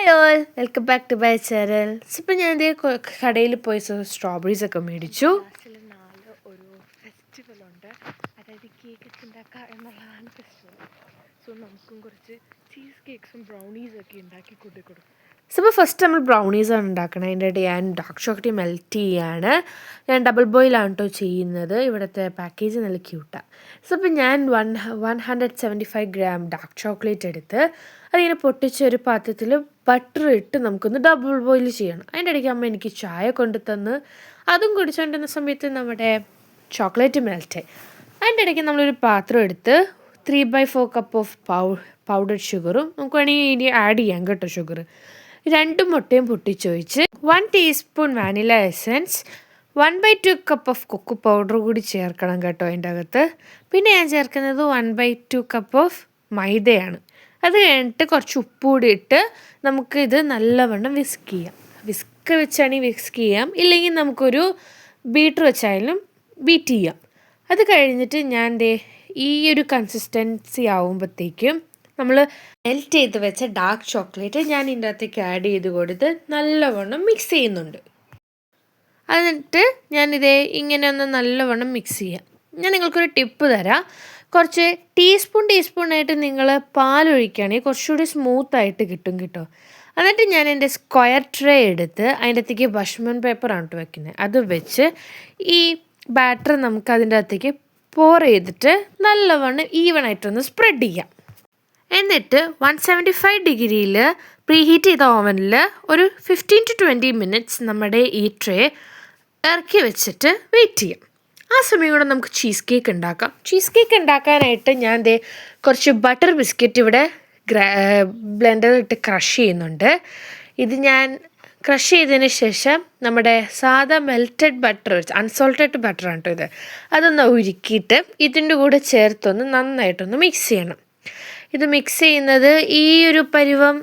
Hi all, welcome back to my channel. ഇപ്പം ഞാൻ കടയിൽ പോയി സ്ട്രോബെറീസ് ഒക്കെ മേടിച്ചു. ഒരു ഫെസ്റ്റിവലുണ്ട്, അതായത് കേക്കൊക്കെ ഉണ്ടാക്കുക എന്നുള്ളതാണ് ഫെസ്റ്റിവൽ. സോ നമുക്കും കുറച്ച് ചീസ് കേക്ക്സും ബ്രൗണീസൊക്കെ ഉണ്ടാക്കി കൊടുക്കും. അപ്പോൾ ഫസ്റ്റ് നമ്മൾ ബ്രൗണീസാണ് ഉണ്ടാക്കണം. അതിൻ്റെ ഇടയിൽ ഞാൻ ഡാർക്ക് ചോക്ലേറ്റ് മെൽറ്റ് ചെയ്യാണ്. ഞാൻ ഡബിൾ ബോയിലാണ് കേട്ടോ ചെയ്യുന്നത്. ഇവിടുത്തെ പാക്കേജ് നല്ല ക്യൂട്ടാണ്. സോ അപ്പോൾ ഞാൻ 175 ഗ്രാം ഡാർക്ക് ചോക്ലേറ്റ് എടുത്ത് അതിങ്ങനെ പൊട്ടിച്ചൊരു പാത്രത്തിൽ ബട്ടർ ഇട്ട് നമുക്കൊന്ന് ഡബിൾ ബോയിൽ ചെയ്യണം. അതിൻ്റെ ഇടയ്ക്ക് അമ്മ എനിക്ക് ചായ കൊണ്ടു തന്ന് അതും കുടിച്ചുകൊണ്ടിരുന്ന സമയത്ത് നമ്മുടെ ചോക്ലേറ്റ് മെൽറ്റായി. അതിൻ്റെ ഇടയ്ക്ക് നമ്മളൊരു പാത്രം എടുത്ത് 3/4 കപ്പ് ഓഫ് പൗഡർഡ് ഷുഗറും നമുക്ക് വേണമെങ്കിൽ ഇനി ആഡ് ചെയ്യാം കേട്ടോ. ഷുഗർ 2 മുട്ടയും പൊട്ടിച്ചൊഴിച്ച് 1 teaspoon vanilla essence 1/2 cup of cocoa powder കൂടി ചേർക്കണം കേട്ടോ അതിൻ്റെ അകത്ത്. പിന്നെ ഞാൻ ചേർക്കുന്നത് 1/2 കപ്പ് ഓഫ് മൈദയാണ്. അത് കഴിഞ്ഞിട്ട് കുറച്ച് ഉപ്പ് കൂടി ഇട്ട് നമുക്കിത് നല്ലവണ്ണം വിസ്ക് ചെയ്യാം. വിസ്ക് വെച്ചാണെങ്കിൽ വിസ്ക് ചെയ്യാം, ഇല്ലെങ്കിൽ നമുക്കൊരു ബീറ്റർ വെച്ചായാലും ബീറ്റ് ചെയ്യാം. അത് കഴിഞ്ഞിട്ട് ഞാൻ ഈ ഒരു കൺസിസ്റ്റൻസി ആവുമ്പോഴത്തേക്കും നമ്മൾ മെൽറ്റ് ചെയ്ത് വെച്ച ഡാർക്ക് ചോക്ലേറ്റ് ഞാൻ ഇതിൻ്റെ അകത്തേക്ക് ആഡ് ചെയ്ത് കൊടുത്ത് നല്ലവണ്ണം മിക്സ് ചെയ്യുന്നുണ്ട്. എന്നിട്ട് ഞാനിതേ ഇങ്ങനെ ഒന്ന് നല്ലവണ്ണം മിക്സ് ചെയ്യാം. ഞാൻ നിങ്ങൾക്കൊരു ടിപ്പ് തരാം. കുറച്ച് ടീസ്പൂണായിട്ട് നിങ്ങൾ പാലൊഴിക്കുകയാണെങ്കിൽ കുറച്ചുകൂടി സ്മൂത്തായിട്ട് കിട്ടും കേട്ടോ. എന്നിട്ട് ഞാൻ എൻ്റെ സ്ക്വയർ ട്രേ എടുത്ത് അതിൻ്റെ അകത്തേക്ക് ബഷ്മൺ പേപ്പറാണ് കേട്ടോ വെക്കുന്നത്. അത് വെച്ച് ഈ ബാറ്റർ നമുക്ക് അതിൻ്റെ അകത്തേക്ക് പോർ ചെയ്തിട്ട് നല്ലവണ്ണം ഈവനായിട്ടൊന്ന് സ്പ്രെഡ് ചെയ്യാം. എന്നിട്ട് 175 ഡിഗ്രിയിൽ പ്രീഹീറ്റ് ചെയ്ത ഓവനിൽ ഒരു 15 to 20 മിനിറ്റ്സ് നമ്മുടെ ഈ ട്രേ ഇറക്കി വെച്ചിട്ട് വെയിറ്റ് ചെയ്യാം. ആ സമയം കൂടെ നമുക്ക് ചീസ് കേക്ക് ഉണ്ടാക്കാം. ചീസ് കേക്ക് ഉണ്ടാക്കാനായിട്ട് ഞാൻ കുറച്ച് ബട്ടർ ബിസ്ക്കറ്റ് ഇവിടെ ബ്ലെൻഡറിലിട്ട് ക്രഷ് ചെയ്യുന്നുണ്ട്. ഇത് ഞാൻ ക്രഷ് ചെയ്തതിന് ശേഷം നമ്മുടെ സാധാ മെൽറ്റഡ് ബട്ടർ, അൺസോൾട്ടഡ് ബട്ടറാണ് കേട്ടോ ഇത്, അതൊന്ന് ഉരുക്കിയിട്ട് ഇതിൻ്റെ കൂടെ ചേർത്തൊന്ന് നന്നായിട്ടൊന്ന് മിക്സ് ചെയ്യണം. ഇത് മിക്സ് ചെയ്യുന്നത് ഈ ഒരു പരുവം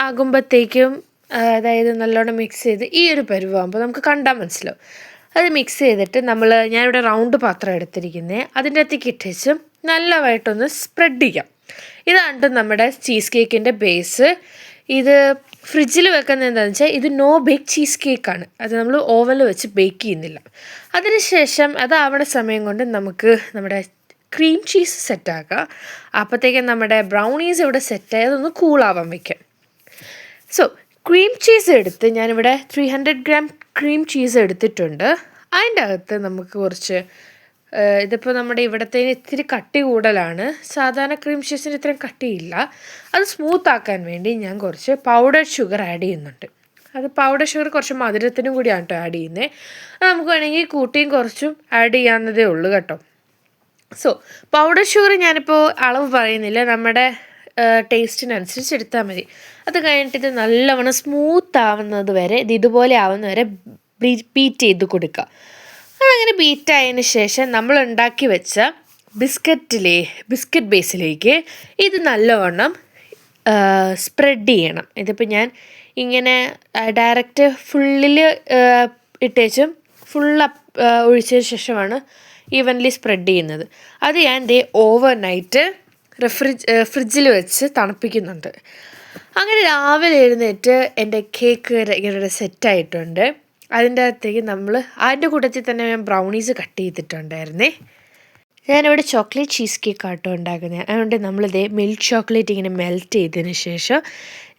ആകുമ്പോഴത്തേക്കും, അതായത് നല്ലോണം മിക്സ് ചെയ്ത് ഈ ഒരു പരുവമാകുമ്പോൾ നമുക്ക് കണ്ടാൽ മനസ്സിലാവും. അത് മിക്സ് ചെയ്തിട്ട് ഞാനിവിടെ റൗണ്ട് പാത്രം എടുത്തിരിക്കുന്നത്, അതിൻ്റെ അകത്തേക്ക് ഇട്ടേച്ചും നല്ലതായിട്ടൊന്ന് സ്പ്രെഡ് ചെയ്യാം. ഇതാണ് നമ്മുടെ ചീസ് കേക്കിൻ്റെ ബേസ്. ഇത് ഫ്രിഡ്ജിൽ വെക്കുന്നത് എന്താണെന്ന് വെച്ചാൽ ഇത് നോ ബേക്ക് ചീസ് കേക്കാണ്. അത് നമ്മൾ ഓവനിൽ വെച്ച് ബേക്ക് ചെയ്യുന്നില്ല. അതിനുശേഷം അതാവണ സമയം കൊണ്ട് നമുക്ക് നമ്മുടെ ക്രീം ചീസ് സെറ്റാക്കാം. അപ്പോഴത്തേക്കും നമ്മുടെ ബ്രൗണീസ് ഇവിടെ സെറ്റായി അതൊന്ന് കൂളാവാൻ വയ്ക്കാം. സോ ക്രീം ചീസ് എടുത്ത് ഞാനിവിടെ 300 ഗ്രാം ക്രീം ചീസ് എടുത്തിട്ടുണ്ട്. അതിൻ്റെ അകത്ത് നമുക്ക് കുറച്ച് ഇതിപ്പോൾ നമ്മുടെ ഇവിടത്തേന് ഇത്തിരി കട്ടി കൂടുതലാണ്. സാധാരണ ക്രീം ചീസിന് ഇത്രയും കട്ടിയില്ല. അത് സ്മൂത്താക്കാൻ വേണ്ടി ഞാൻ കുറച്ച് പൗഡർഡ് ഷുഗർ ആഡ് ചെയ്യുന്നുണ്ട്. അത് പൗഡർ ഷുഗർ കുറച്ച് മധുരത്തിനും കൂടിയാണ് കേട്ടോ ആഡ് ചെയ്യുന്നത്. അത് നമുക്ക് വേണമെങ്കിൽ കൂട്ടിയും കുറച്ചും ആഡ് ചെയ്യാവുന്നതേ ഉള്ളൂ കേട്ടോ. സോ പൗഡർ ഷുഗർ ഞാനിപ്പോൾ അളവ് പറയുന്നില്ല, നമ്മുടെ ടേസ്റ്റിനനുസരിച്ച് എടുത്താൽ മതി. അത് കഴിഞ്ഞിട്ട് ഇത് നല്ലവണ്ണം സ്മൂത്ത് ആവുന്നത് വരെ, ഇതുപോലെ ആവുന്ന വരെ ബീറ്റ് ചെയ്ത് കൊടുക്കുക. അതങ്ങനെ ബീറ്റായതിന് ശേഷം നമ്മൾ ഉണ്ടാക്കി വെച്ച ബിസ്ക്കറ്റ് ബേസിലേക്ക് ഇത് നല്ലവണ്ണം സ്പ്രെഡ് ചെയ്യണം. ഇതിപ്പോൾ ഞാൻ ഇങ്ങനെ ഡയറക്റ്റ് ഫുള്ളിൽ ഇട്ടേച്ചും ഒഴിച്ചതിന് ശേഷമാണ് ഈവൻലി സ്പ്രെഡ് ചെയ്യുന്നത്. അത് ഞാൻ ഓവർനൈറ്റ് ഫ്രിഡ്ജിൽ വെച്ച് തണുപ്പിക്കുന്നുണ്ട്. അങ്ങനെ രാവിലെ എഴുന്നേറ്റ് എൻ്റെ കേക്ക് ഇങ്ങനെ സെറ്റായിട്ടുണ്ട്. അതിൻ്റെ അകത്തേക്ക് അതിൻ്റെ കൂട്ടത്തിൽ തന്നെ ഞാൻ ബ്രൗണീസ് കട്ട് ചെയ്തിട്ടുണ്ടായിരുന്നേ. ഞാനിവിടെ ചോക്ലേറ്റ് ചീസ് കേക്ക് ആട്ടോ ഉണ്ടാക്കുന്നത്. അതുകൊണ്ട് നമ്മളിതേ മിൽക്ക് ചോക്ലേറ്റ് ഇങ്ങനെ മെൽറ്റ് ചെയ്തതിന് ശേഷം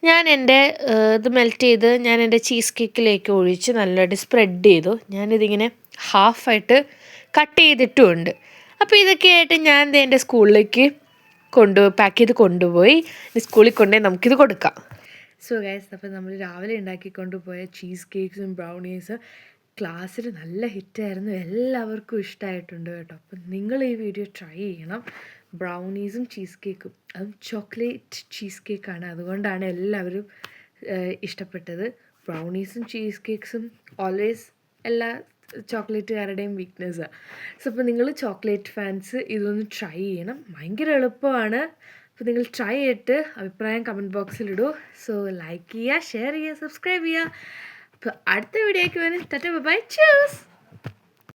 ഞാൻ ഇത് മെൽറ്റ് ചെയ്ത് ഞാൻ എൻ്റെ ചീസ് കേക്കിലേക്ക് ഒഴിച്ച് നല്ലതായിട്ട് സ്പ്രെഡ് ചെയ്തു. ഞാനിതിങ്ങനെ ഹാഫായിട്ട് കട്ട് ചെയ്തിട്ടുമുണ്ട്. അപ്പോൾ ഇതൊക്കെയായിട്ട് ഞാൻ എൻ്റെ സ്കൂളിലേക്ക് പാക്ക് ചെയ്ത് കൊണ്ടുപോയി സ്കൂളിൽ കൊണ്ടുപോയി നമുക്കിത് കൊടുക്കാം. സോ ഗൈസ്, അപ്പോൾ നമ്മൾ രാവിലെ ഉണ്ടാക്കിക്കൊണ്ടുപോയ ചീസ് കേക്ക്സും ബ്രൗണീസും ക്ലാസ്സിൽ നല്ല ഹിറ്റായിരുന്നു. എല്ലാവർക്കും ഇഷ്ടമായിട്ടുണ്ട് കേട്ടോ. അപ്പം നിങ്ങൾ ഈ വീഡിയോ ട്രൈ ചെയ്യണം. ബ്രൗണീസും ചീസ് കേക്കും, അതും ചോക്ലേറ്റ് ചീസ് കേക്കാണ്, അതുകൊണ്ടാണ് എല്ലാവരും ഇഷ്ടപ്പെട്ടത്. ബ്രൗണീസും ചീസ് കേക്ക്സും ഓൾവേസ് എല്ലാ ചോക്ലേറ്റുകാരുടെയും വീക്ക്നെസ്സാണ്. സോ അപ്പോൾ നിങ്ങൾ ചോക്ലേറ്റ് ഫാൻസ് ഇതൊന്ന് ട്രൈ ചെയ്യണം. ഭയങ്കര എളുപ്പമാണ്. അപ്പോൾ നിങ്ങൾ ട്രൈ ചെയ്തിട്ട് അഭിപ്രായം കമൻറ്റ് ബോക്സിലിടൂ. സോ ലൈക്ക് ചെയ്യുക, ഷെയർ ചെയ്യുക, സബ്സ്ക്രൈബ് ചെയ്യുക. അപ്പോൾ അടുത്ത വീഡിയോയ്ക്ക് വേണ്ടി ബൈ, ചീസ്.